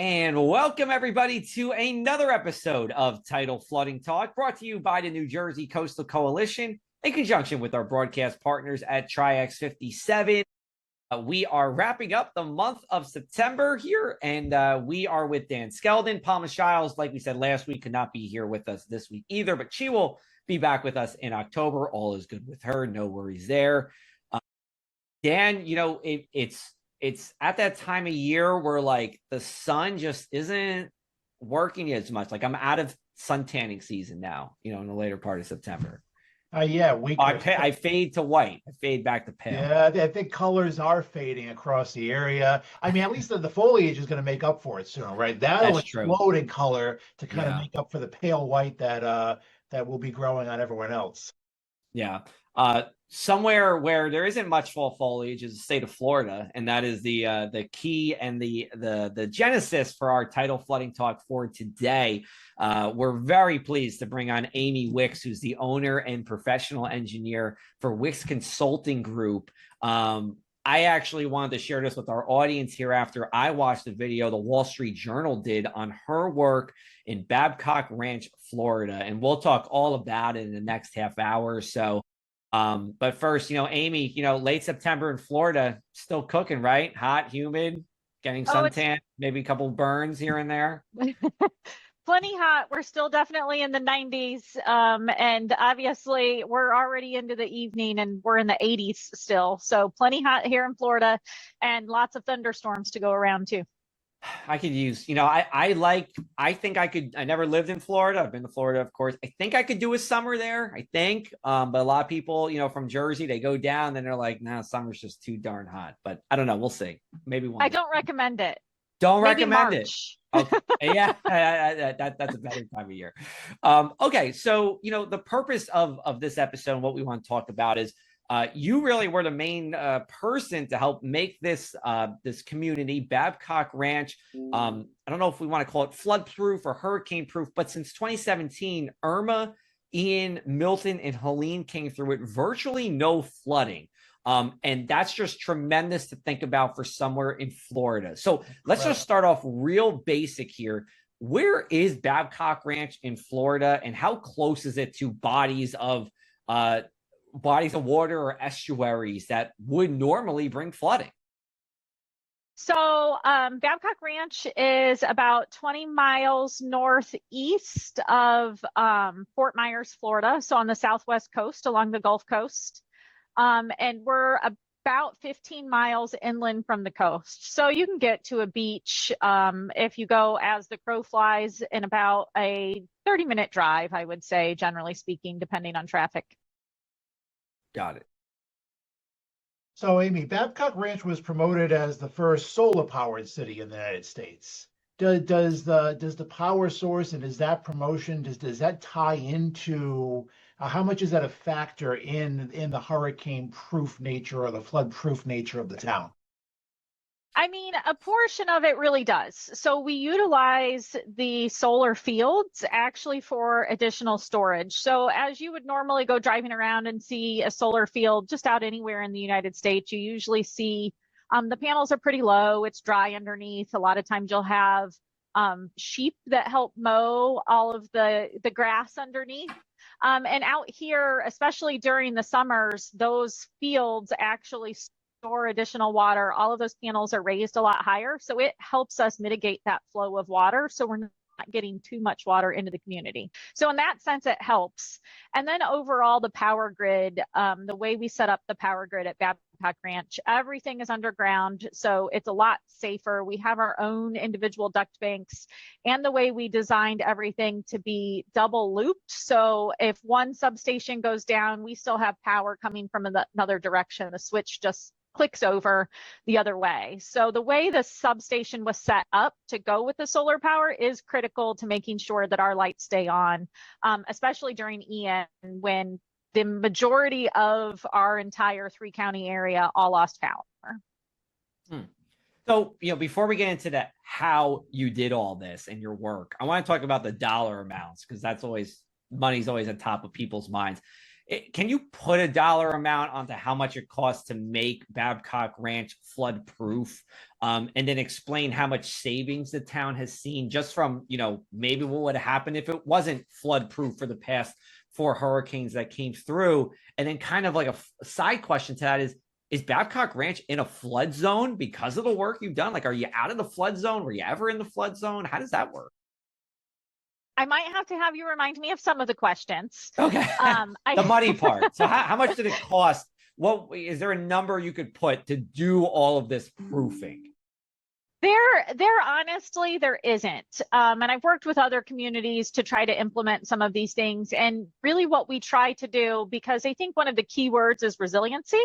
And welcome everybody to another episode of Tidal Flooding Talk, brought to you by the New Jersey Coastal Coalition in conjunction with our broadcast partners at Tri-X 57. We are wrapping up the month of September here, and we are with Dan Skeldon. Palma Shiles, like we said last week, could not be here with us this week either, but she will be back with us in October. All is good with her. No worries there. Dan, it's at that time of year where like the sun just isn't working as much. Like I'm out of sun tanning season now, in the later part of September. I fade to white. I fade back to pale. Yeah, I think colors are fading across the area. I mean, at least the foliage is going to make up for it soon, right? That'll explode in color to kind of make up for the pale white that will be growing on everyone else. Yeah. Somewhere where there isn't much fall foliage is the state of Florida, and that is the key and the genesis for our Tidal Flooding Talk for today. We're very pleased to bring on Amy Wicks, who's the owner and professional engineer for Wicks Consulting Group. I actually wanted to share this with our audience here after I watched the video the Wall Street Journal did on her work in Babcock Ranch, Florida, and we'll talk all about it in the next half hour or so. But first, Amy, late September in Florida, still cooking, right? Hot, humid, getting suntan, maybe a couple burns here and there. Plenty hot. We're still definitely in the 90s. And obviously we're already into the evening and we're in the 80s still. So plenty hot here in Florida and lots of thunderstorms to go around too. I could use, I think I could, I never lived in Florida. I've been to Florida, of course. I think I could do a summer there, I think. But a lot of people, from Jersey, they go down and they're like, nah, summer's just too darn hot. But I don't know. We'll see. Maybe one. I don't recommend it. Don't Maybe recommend March. it. Okay. Yeah, that's a better time of year. Okay. So, the purpose of this episode and what we want to talk about is you really were the main person to help make this community, Babcock Ranch. I don't know if we want to call it flood proof or hurricane proof, but since 2017, Irma, Ian, Milton, and Helene came through it, virtually no flooding. And that's just tremendous to think about for somewhere in Florida. So let's just start off real basic here. Where is Babcock Ranch in Florida, and how close is it to bodies of water or estuaries that would normally bring flooding? So Babcock Ranch is about 20 miles northeast of Fort Myers, Florida. So on the southwest coast along the Gulf Coast. And we're about 15 miles inland from the coast. So you can get to a beach if you go as the crow flies in about a 30-minute drive, I would say, generally speaking, depending on traffic. Got it. So, Amy, Babcock Ranch was promoted as the first solar-powered city in the United States. Does the power source and does that promotion does that tie into how much is that a factor in the hurricane-proof nature or the flood-proof nature of the town? I mean, a portion of it really does. So we utilize the solar fields actually for additional storage. So as you would normally go driving around and see a solar field just out anywhere in the United States, you usually see the panels are pretty low. It's dry underneath. A lot of times you'll have sheep that help mow all of the grass underneath. And out here, especially during the summers, those fields actually store additional water. All of those panels are raised a lot higher. So it helps us mitigate that flow of water. So we're not getting too much water into the community. So in that sense, it helps. And then overall, the power grid, the way we set up the power grid at Babcock Ranch, everything is underground. So it's a lot safer. We have our own individual duct banks, and the way we designed everything to be double looped. So if one substation goes down, we still have power coming from another direction. The switch just clicks over the other way. So the way the substation was set up to go with the solar power is critical to making sure that our lights stay on, especially during Ian, when the majority of our entire 3-county area all lost power. So, before we get into that, how you did all this and your work, I want to talk about the dollar amounts, because money's always at top of people's minds. Can you put a dollar amount onto how much it costs to make Babcock Ranch flood proof? And then explain how much savings the town has seen just from, maybe what would have happened if it wasn't flood proof for the past 4 hurricanes that came through. And then kind of like a side question to that is Babcock Ranch in a flood zone because of the work you've done? Like, are you out of the flood zone? Were you ever in the flood zone? How does that work? I might have you remind me of some of the questions. Okay. The money part. So how much did it cost? What is there a number you could put to do all of this proofing? There honestly, there isn't. And I've worked with other communities to try to implement some of these things. And really what we try to do, because I think one of the key words is resiliency.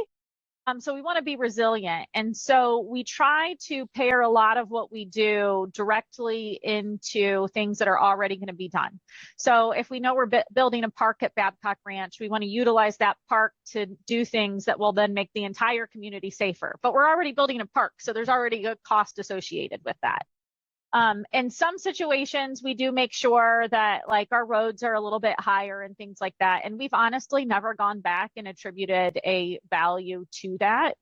So we want to be resilient. And so we try to pair a lot of what we do directly into things that are already going to be done. So if we know we're building a park at Babcock Ranch, we want to utilize that park to do things that will then make the entire community safer. But we're already building a park, so there's already a cost associated with that. In some situations, we do make sure that like our roads are a little bit higher and things like that. And we've honestly never gone back and attributed a value to that.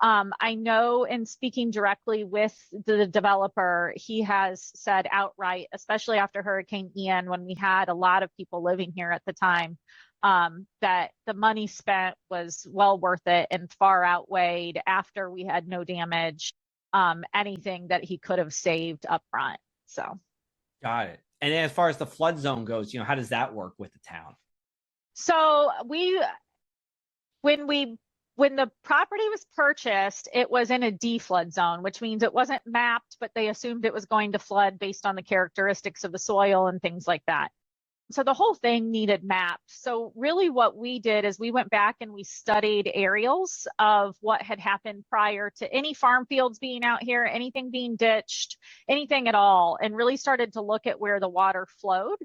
I know in speaking directly with the developer, he has said outright, especially after Hurricane Ian, when we had a lot of people living here at the time, that the money spent was well worth it and far outweighed after we had no damage. Anything that he could have saved up front. So got it. And then as far as the flood zone goes, how does that work with the town? So when the property was purchased, it was in a deflood zone, which means it wasn't mapped, but they assumed it was going to flood based on the characteristics of the soil and things like that. So the whole thing needed mapped. So really what we did is we went back and we studied aerials of what had happened prior to any farm fields being out here, anything being ditched, anything at all, and really started to look at where the water flowed.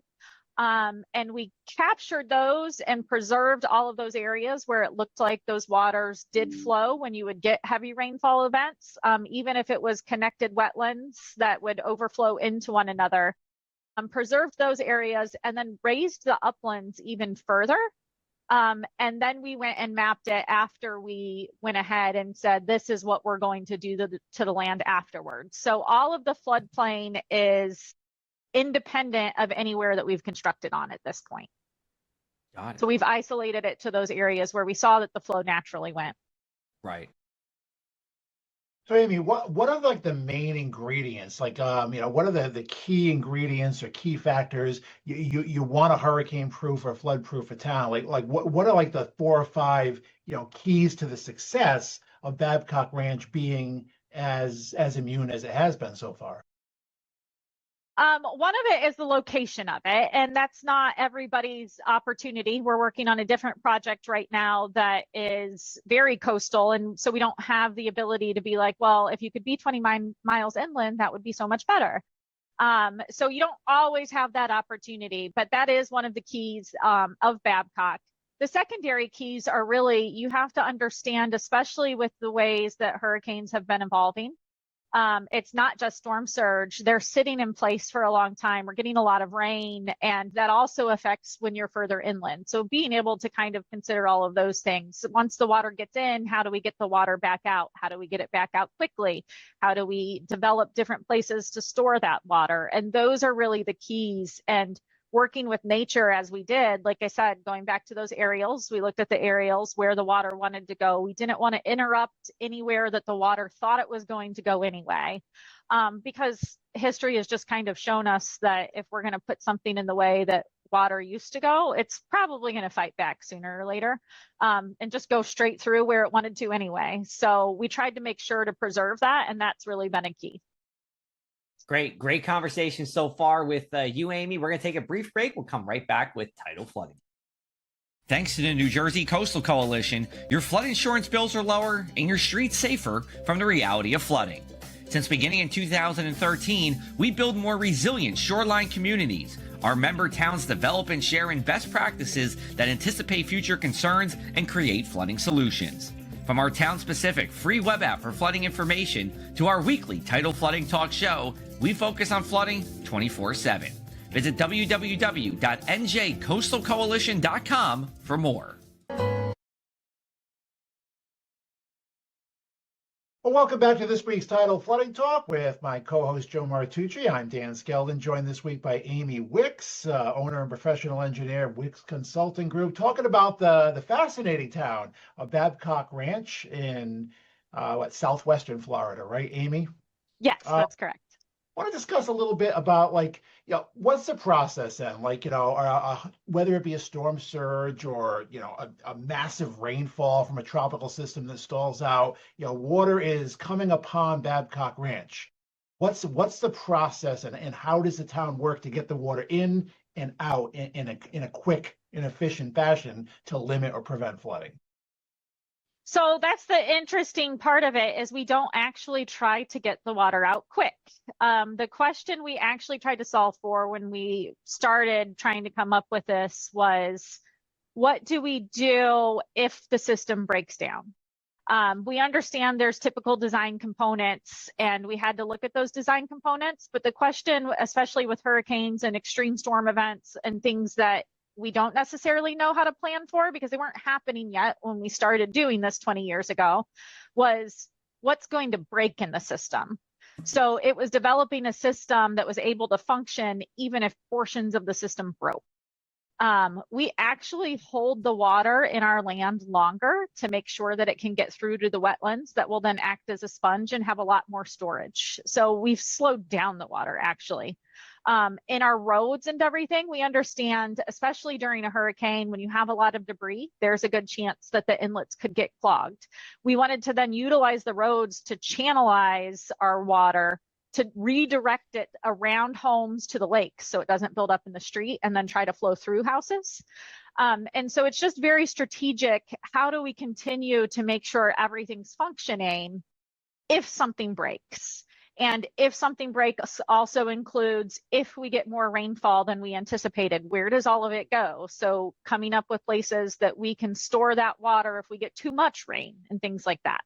And we captured those and preserved all of those areas where it looked like those waters did flow when you would get heavy rainfall events, even if it was connected wetlands that would overflow into one another. Preserved those areas and then raised the uplands even further. And then we went and mapped it after we went ahead and said, this is what we're going to do to the land afterwards. So all of the floodplain is independent of anywhere that we've constructed on at this point. Got it. So we've isolated it to those areas where we saw that the flow naturally went. Right. So Amy, what are like the main ingredients? Like, what are the key ingredients or key factors you want a hurricane-proof or flood-proof a town? Like what are like the 4 or 5 keys to the success of Babcock Ranch being as immune as it has been so far? One of it is the location of it, and that's not everybody's opportunity. We're working on a different project right now that is very coastal, and so we don't have the ability to be like, well, if you could be 20 miles inland, that would be so much better. So you don't always have that opportunity, but that is one of the keys of Babcock. The secondary keys are really, you have to understand, especially with the ways that hurricanes have been evolving. It's not just storm surge. They're sitting in place for a long time. We're getting a lot of rain, and that also affects when you're further inland. So being able to kind of consider all of those things. Once the water gets in, how do we get the water back out? How do we get it back out quickly? How do we develop different places to store that water? And those are really the keys. And working with nature as we did, like I said, going back to those aerials, we looked at the aerials where the water wanted to go. We didn't want to interrupt anywhere that the water thought it was going to go anyway, because history has just kind of shown us that if we're going to put something in the way that water used to go, it's probably going to fight back sooner or later, and just go straight through where it wanted to anyway. So we tried to make sure to preserve that, and that's really been a key. Great conversation so far with you, Amy. We're going to take a brief break. We'll come right back with Tidal Flooding. Thanks to the New Jersey Coastal Coalition, your flood insurance bills are lower and your streets safer from the reality of flooding. Since beginning in 2013, we build more resilient shoreline communities. Our member towns develop and share in best practices that anticipate future concerns and create flooding solutions. From our town-specific free web app for flooding information to our weekly Tidal Flooding Talk show, we focus on flooding 24/7. Visit www.njcoastalcoalition.com for more. Well, welcome back to this week's Tidal Flooding Talk with my co-host Joe Martucci. I'm Dan Skeldon, joined this week by Amy Wicks, owner and professional engineer of Wicks Consulting Group, talking about the fascinating town of Babcock Ranch in southwestern Florida, right, Amy? Yes, Uh, that's correct. want to discuss a little bit about what's the process then, whether it be a storm surge or a massive rainfall from a tropical system that stalls out, water is coming upon Babcock Ranch. What's the process, and how does the town work to get the water in and out in a quick and efficient fashion to limit or prevent flooding? So that's the interesting part of it, is we don't actually try to get the water out quick. The question we actually tried to solve for when we started trying to come up with this was, what do we do if the system breaks down? We understand there's typical design components, and we had to look at those design components. But the question, especially with hurricanes and extreme storm events and things that we don't necessarily know how to plan for because they weren't happening yet when we started doing this 20 years ago, was what's going to break in the system. So it was developing a system that was able to function even if portions of the system broke. We actually hold the water in our land longer to make sure that it can get through to the wetlands that will then act as a sponge and have a lot more storage. So we've slowed down the water actually. In our roads and everything, we understand, especially during a hurricane, when you have a lot of debris, there's a good chance that the inlets could get clogged. We wanted to then utilize the roads to channelize our water, to redirect it around homes to the lake so it doesn't build up in the street and then try to flow through houses. And so it's just very strategic. How do we continue to make sure everything's functioning if something breaks? And if something breaks also includes, if we get more rainfall than we anticipated, where does all of it go? So coming up with places that we can store that water if we get too much rain and things like that.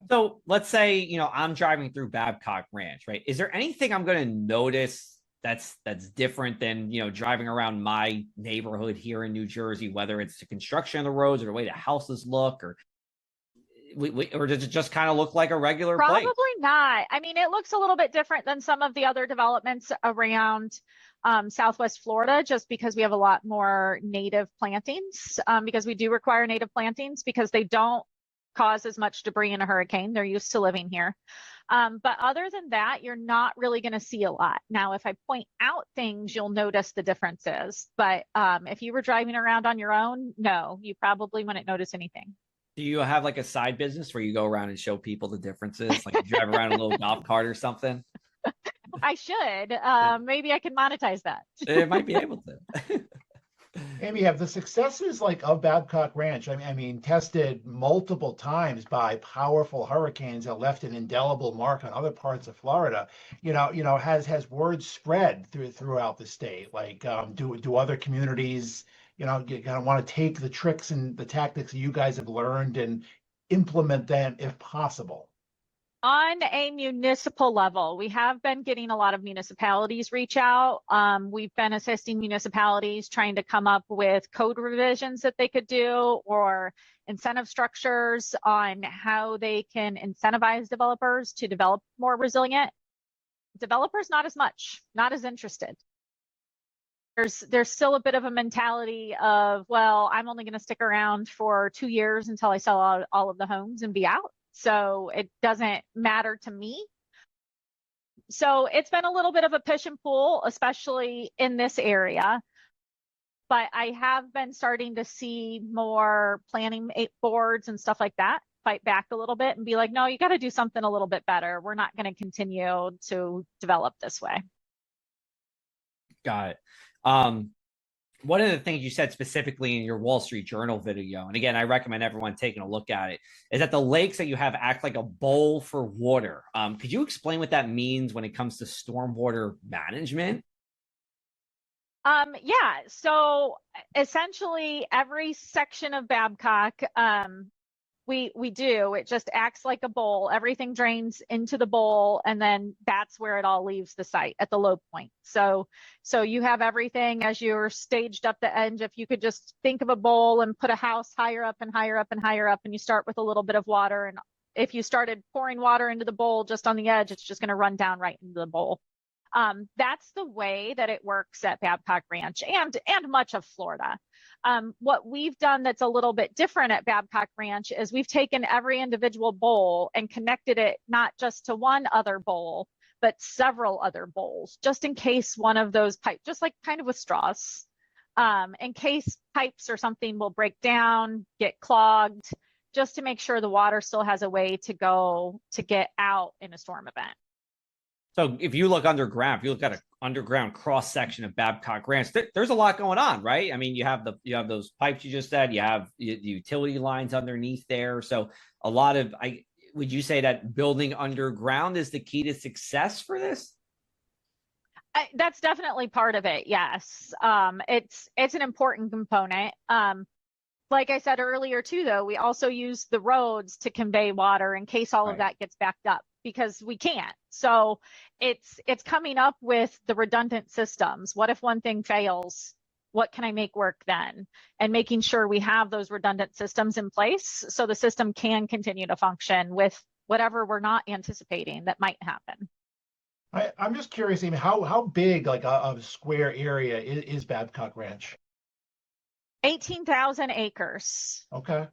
So let's say, I'm driving through Babcock Ranch, right? Is there anything I'm going to notice that's different than, driving around my neighborhood here in New Jersey, whether it's the construction of the roads or the way the houses look, or does it just kind of look like a regular place? Probably not. I mean, it looks a little bit different than some of the other developments around Southwest Florida, just because we have a lot more native plantings, because we do require native plantings because they don't cause as much debris in a hurricane. They're used to living here. But other than that, you're not really going to see a lot. Now, if I point out things, you'll notice the differences. But if you were driving around on your own, no, you probably wouldn't notice anything. Do you have like a side business where you go around and show people the differences? Like you drive around a little golf cart or something? I should. Maybe I can monetize that. It might be able to. Amy, have the successes of Babcock Ranch, I mean, tested multiple times by powerful hurricanes that left an indelible mark on other parts of Florida, has word spread throughout the state? Do other communities, you kind of want to take the tricks and the tactics that you guys have learned and implement them if possible? On a municipal level, we have been getting a lot of municipalities reach out. We've been assisting municipalities trying to come up with code revisions that they could do, or incentive structures on how they can incentivize developers to develop more resilient. Developers, not as much, not as interested. There's still a bit of a mentality of, well, I'm only going to stick around for 2 years until I sell out all of the homes and be out. So it doesn't matter to me. So it's been a little bit of a push and pull, especially in this area. But I have been starting to see more planning boards and stuff like that fight back a little bit and be like, no, you got to do something a little bit better. We're not going to continue to develop this way. Got it. One of the things you said specifically in your Wall Street Journal video, and again, I recommend everyone taking a look at it, is that the lakes that you have act like a bowl for water. Could you explain what that means when it comes to stormwater management? Yeah, so essentially every section of Babcock, we do, it just acts like a bowl. Everything drains into the bowl, and then that's where it all leaves the site at the low point. So you have everything as you're staged up the edge. If you could just think of a bowl and put a house higher up and higher up and higher up, and you start with a little bit of water, and if you started pouring water into the bowl just on the edge, it's just going to run down right into the bowl. That's the way that it works at Babcock Ranch and much of Florida. What we've done that's a little bit different at Babcock Ranch is we've taken every individual bowl and connected it not just to one other bowl, but several other bowls, just in case one of those pipes, just like kind of with straws, in case pipes or something will break down, get clogged, just to make sure the water still has a way to go to get out in a storm event. So if you look underground, if you look at an underground cross section of Babcock Ranch, there's a lot going on, right? I mean, you have those pipes you just said, you have the utility lines underneath there. So a lot of, would you say that building underground is the key to success for this? That's definitely part of it. Yes. It's an important component. Like I said earlier too, though, we also use the roads to convey water in case all of that gets backed up, because we can't. So it's coming up with the redundant systems. What if one thing fails? What can I make work then? And making sure we have those redundant systems in place so the system can continue to function with whatever we're not anticipating that might happen. I'm just curious, Amy, how big, like a square area is Babcock Ranch? 18,000 acres. Okay.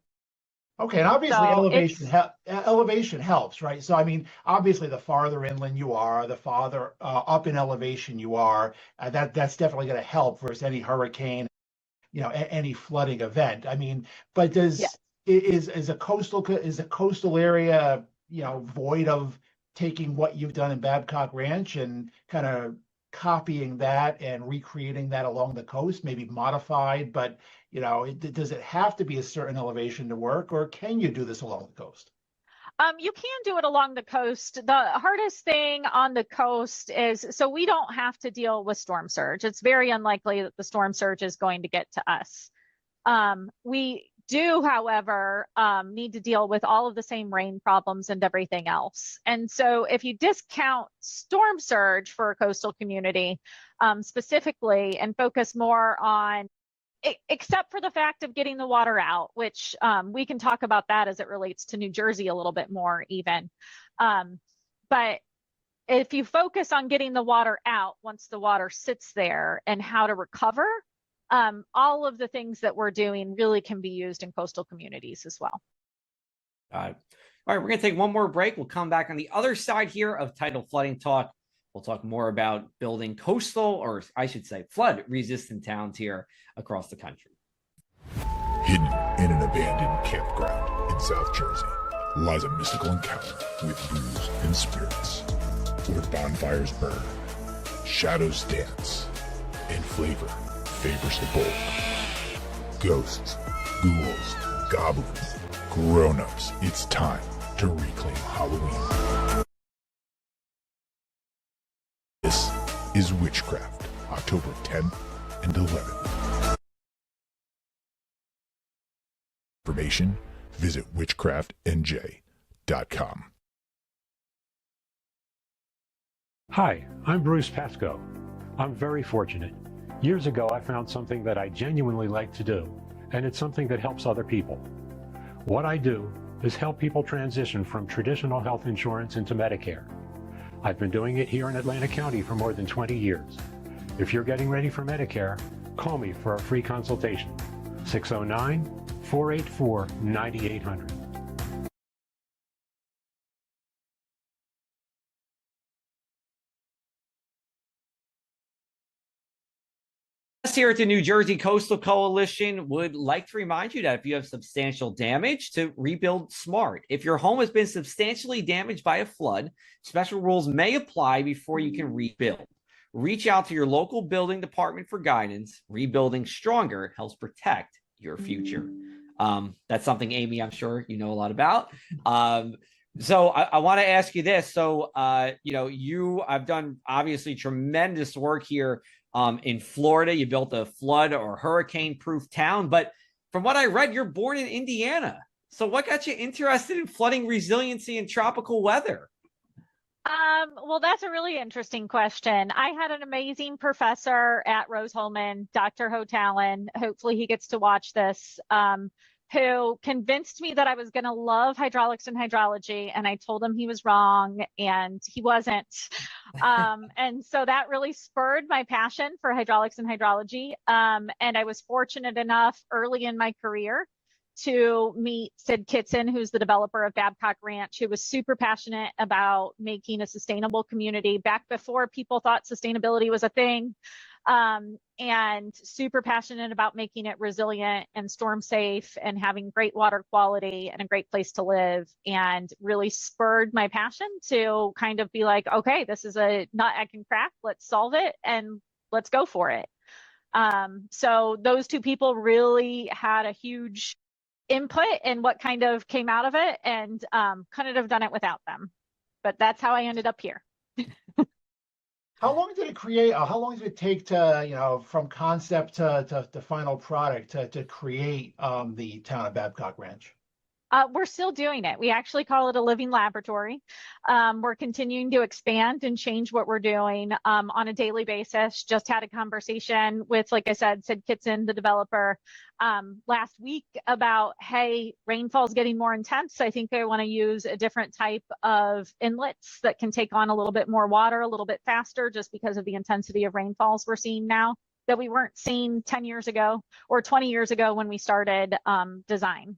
Okay, and obviously So elevation helps, right? So I mean, obviously, the farther inland you are, the farther up in elevation you are, that's definitely going to help versus any hurricane, any flooding event. I mean, but is a coastal area, void of taking what you've done in Babcock Ranch and kind of copying that and recreating that along the coast, maybe modified, but does it have to be a certain elevation to work, or can you do this along the coast? You can do it along the coast. The hardest thing on the coast is, so we don't have to deal with storm surge. It's very unlikely that the storm surge is going to get to us. We do, however, need to deal with all of the same rain problems and everything else. And so if you discount storm surge for a coastal community specifically and focus more on, except for the fact of getting the water out, which we can talk about that as it relates to New Jersey a little bit more even. But if you focus on getting the water out once the water sits there and how to recover, all of the things that we're doing really can be used in coastal communities as well. All right, we're going to take one more break. We'll come back on the other side here of Tidal Flooding Talk. We'll talk more about building coastal, or I should say flood-resistant towns here across the country. Hidden in an abandoned campground in South Jersey lies a mystical encounter with booze and spirits, where bonfires burn, shadows dance, and flavor favors the bold. Ghosts, ghouls, goblins, grown-ups, it's time to reclaim Halloween. This is Witchcraft, October 10th and 11th. Information, visit witchcraftnj.com. Hi, I'm Bruce Pascoe. I'm very fortunate. Years ago, I found something that I genuinely like to do, and it's something that helps other people. What I do is help people transition from traditional health insurance into Medicare. I've been doing it here in Atlantic County for more than 20 years. If you're getting ready for Medicare, call me for a free consultation. 609-484-9800. Here at the New Jersey Coastal Coalition would like to remind you that if you have substantial damage, to rebuild smart. If your home has been substantially damaged by a flood, special rules may apply before you can rebuild. Reach out to your local building department for guidance. Rebuilding stronger helps protect your future. That's something, Amy, I'm sure you know a lot about. So I want to ask you this. So, you have done obviously tremendous work here in Florida. You built a flood or hurricane-proof town, but from what I read, you're born in Indiana. So what got you interested in flooding resiliency and tropical weather? Well, that's a really interesting question. I had an amazing professor at Rose-Hulman, Dr. Hotalon. Hopefully he gets to watch this. who convinced me that I was going to love hydraulics and hydrology. And I told him he was wrong, and he wasn't. And so that really spurred my passion for hydraulics and hydrology. And I was fortunate enough early in my career to meet Sid Kitson, who's the developer of Babcock Ranch, who was super passionate about making a sustainable community back before people thought sustainability was a thing. And super passionate about making it resilient and storm safe and having great water quality and a great place to live, and really spurred my passion to kind of be like, okay, this is a nut I can crack. Let's solve it and let's go for it. So those two people really had a huge input in what kind of came out of it, and couldn't have done it without them. But that's how I ended up here. How long did it create? How long did it take to, you know, from concept to final product to create the town of Babcock Ranch? We're still doing it. We actually call it a living laboratory. We're continuing to expand and change what we're doing on a daily basis. Just had a conversation with, like I said, Sid Kitson, the developer, last week about, hey, rainfall's getting more intense. I think I want to use a different type of inlets that can take on a little bit more water a little bit faster, just because of the intensity of rainfalls we're seeing now that we weren't seeing 10 years ago or 20 years ago when we started design.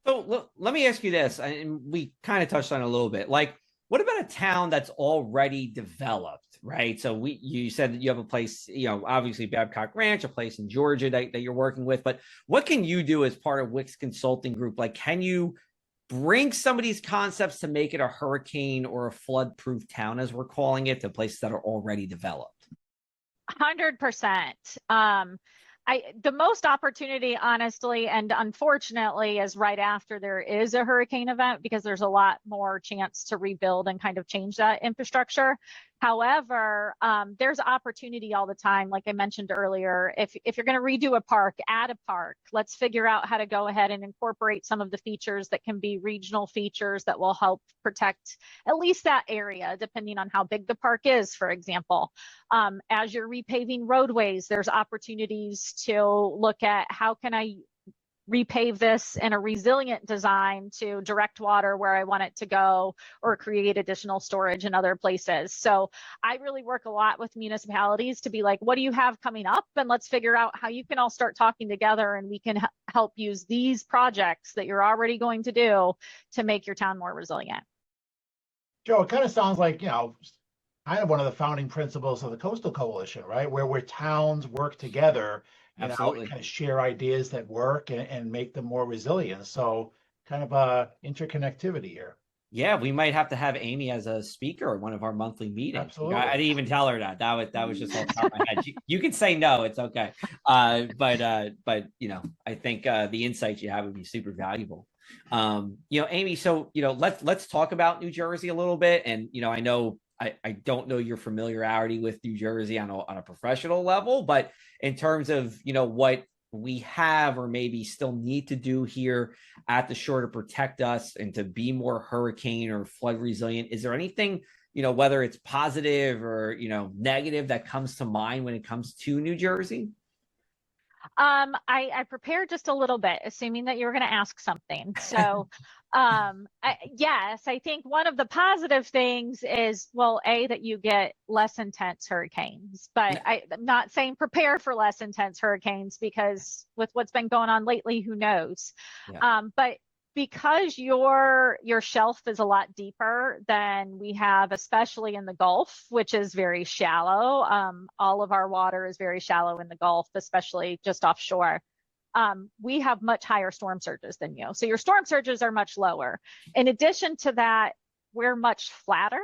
So let me ask you this, and we kind of touched on it a little bit. Like, what about a town that's already developed, right? So you said that you have a place, you know, obviously Babcock Ranch, a place in Georgia that you're working with, but what can you do as part of Wix Consulting Group? Like, can you bring some of these concepts to make it a hurricane or a flood-proof town, as we're calling it, to places that are already developed? 100%. The most opportunity, honestly, and unfortunately, is right after there is a hurricane event, because there's a lot more chance to rebuild and kind of change that infrastructure. However, there's opportunity all the time. Like I mentioned earlier, if you're going to redo a park, add a park. Let's figure out how to go ahead and incorporate some of the features that can be regional features that will help protect at least that area, depending on how big the park is, for example. As you're repaving roadways, there's opportunities to look at how can I repave this in a resilient design to direct water where I want it to go, or create additional storage in other places. So I really work a lot with municipalities to be like, what do you have coming up? And let's figure out how you can all start talking together, and we can help use these projects that you're already going to do to make your town more resilient. Joe, it kind of sounds like, you know, kind of one of the founding principles of the Coastal Coalition, right? Where towns work together, you know, and kind of share ideas that work and make them more resilient. So kind of a interconnectivity here. Yeah, we might have to have Amy as a speaker at one of our monthly meetings. Absolutely. I didn't even tell her that. That was just off the top of my head. You can say no, it's okay. But you know, I think the insights you have would be super valuable. You know, Amy, so you know, let's talk about New Jersey a little bit. And you know, I don't know your familiarity with New Jersey on a professional level, but in terms of, you know, what we have or maybe still need to do here at the shore to protect us and to be more hurricane or flood resilient, is there anything, you know, whether it's positive or, you know, negative, that comes to mind when it comes to New Jersey? I prepared just a little bit, assuming that you were going to ask something. So, yes, I think one of the positive things is, well, that you get less intense hurricanes, but I'm not saying prepare for less intense hurricanes, because with what's been going on lately, who knows? Yeah. But because your shelf is a lot deeper than we have, especially in the Gulf, which is very shallow. All of our water is very shallow in the Gulf, especially just offshore. We have much higher storm surges than you. So your storm surges are much lower. In addition to that, we're much flatter.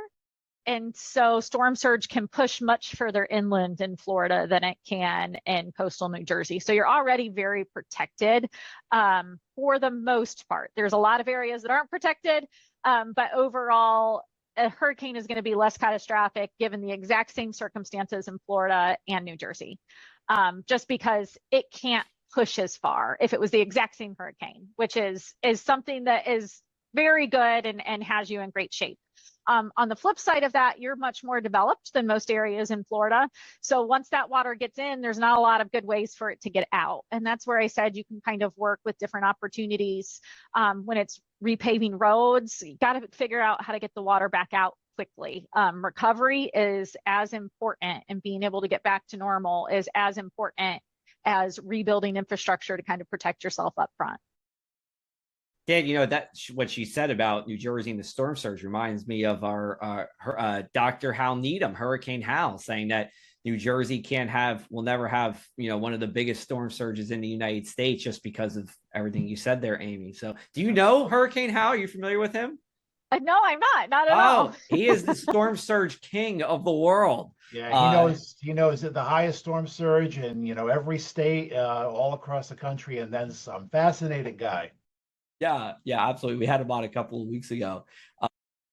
And so storm surge can push much further inland in Florida than it can in coastal New Jersey. So you're already very protected for the most part. There's a lot of areas that aren't protected, but overall, a hurricane is going to be less catastrophic given the exact same circumstances in Florida and New Jersey, just because it can't push as far if it was the exact same hurricane, which is something that is very good and has you in great shape. On the flip side of that, you're much more developed than most areas in Florida. So once that water gets in, there's not a lot of good ways for it to get out. And that's where I said you can kind of work with different opportunities. When it's repaving roads, you got to figure out how to get the water back out quickly. Recovery is as important, and being able to get back to normal is as important as rebuilding infrastructure to kind of protect yourself up front. Dan, what she said about New Jersey and the storm surge reminds me of our Dr. Hal Needham, Hurricane Hal, saying that New Jersey will never have, one of the biggest storm surges in the United States just because of everything you said there, Amy. So do you know Hurricane Hal? Are you familiar with him? No, I'm not at all. He is the storm surge king of the world. Yeah, he knows that the highest storm surge in, every state, all across the country, and then some. Fascinating guy. Yeah, absolutely. We had him on a couple of weeks ago.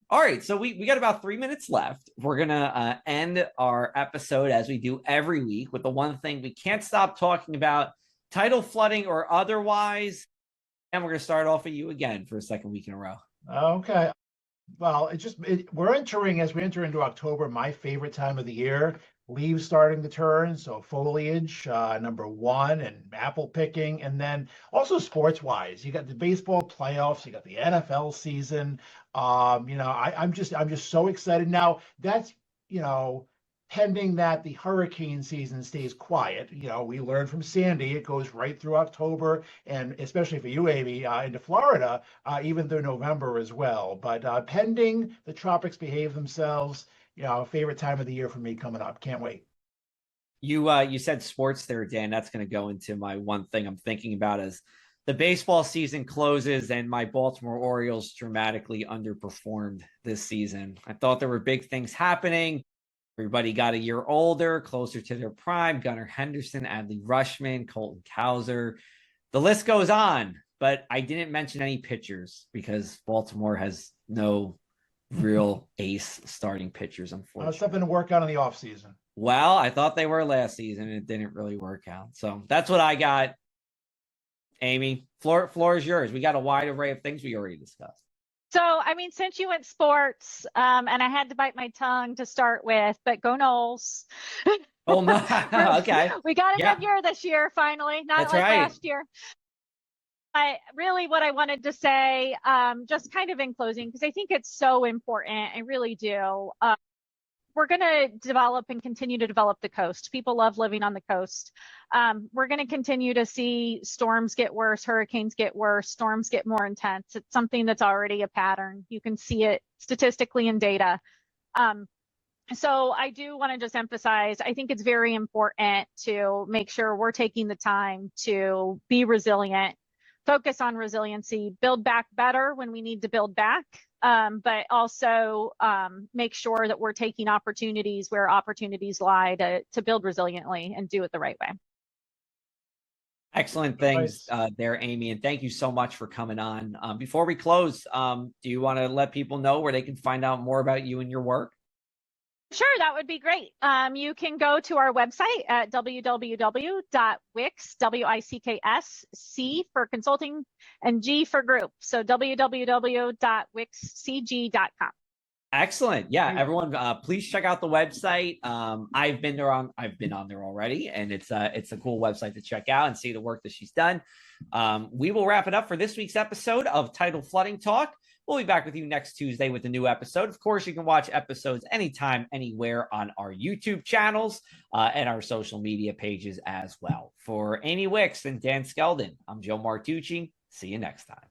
All right, so we got about 3 minutes left. We're going to end our episode as we do every week with the one thing we can't stop talking about, tidal flooding or otherwise. And we're going to start off with you again for a second week in a row. Okay. Well, as we enter into October, my favorite time of the year. Leaves starting to turn, so foliage, number one, and apple picking. And then also sports-wise, you got the baseball playoffs, you got the NFL season. I'm just so excited. Now, that's, pending that the hurricane season stays quiet. We learned from Sandy, it goes right through October, and especially for you, Amy, into Florida, even through November as well. But pending the tropics behave themselves, favorite time of the year for me coming up. Can't wait. You said sports there, Dan. That's going to go into my one thing I'm thinking about as the baseball season closes and my Baltimore Orioles dramatically underperformed this season. I thought there were big things happening. Everybody got a year older, closer to their prime. Gunnar Henderson, Adley Rutschman, Colton Cowser. The list goes on, but I didn't mention any pitchers because Baltimore has no real ace starting pitchers, unfortunately. Something to work out in the offseason. Well, I thought they were last season, and it didn't really work out. So that's what I got. Amy, floor is yours. We got a wide array of things we already discussed. So, since you went sports, and I had to bite my tongue to start with, but go Noles. Oh, no. Okay. We got a good year this year, finally. Not That's like right. last year. What I wanted to say, just kind of in closing, because I think it's so important. I really do. We're going to develop and continue to develop the coast. People love living on the coast. We're going to continue to see storms get worse, hurricanes get worse, storms get more intense. It's something that's already a pattern. You can see it statistically in data. So I do want to just emphasize, I think it's very important to make sure we're taking the time to be resilient, focus on resiliency, build back better when we need to build back. But also make sure that we're taking opportunities where opportunities lie to build resiliently and do it the right way. Excellent things there, Amy, and thank you so much for coming on. Before we close, do you want to let people know where they can find out more about you and your work? Sure, that would be great. You can go to our website at www.wicks, W-I-C-K-S, C for consulting, and G for group. So www.wickscg.com. Excellent. Yeah, everyone, please check out the website. I've been on there already, and it's a cool website to check out and see the work that she's done. We will wrap it up for this week's episode of Tidal Flooding Talk. We'll be back with you next Tuesday with a new episode. Of course, you can watch episodes anytime, anywhere on our YouTube channels and our social media pages as well. For Amy Wicks and Dan Skeldon, I'm Joe Martucci. See you next time.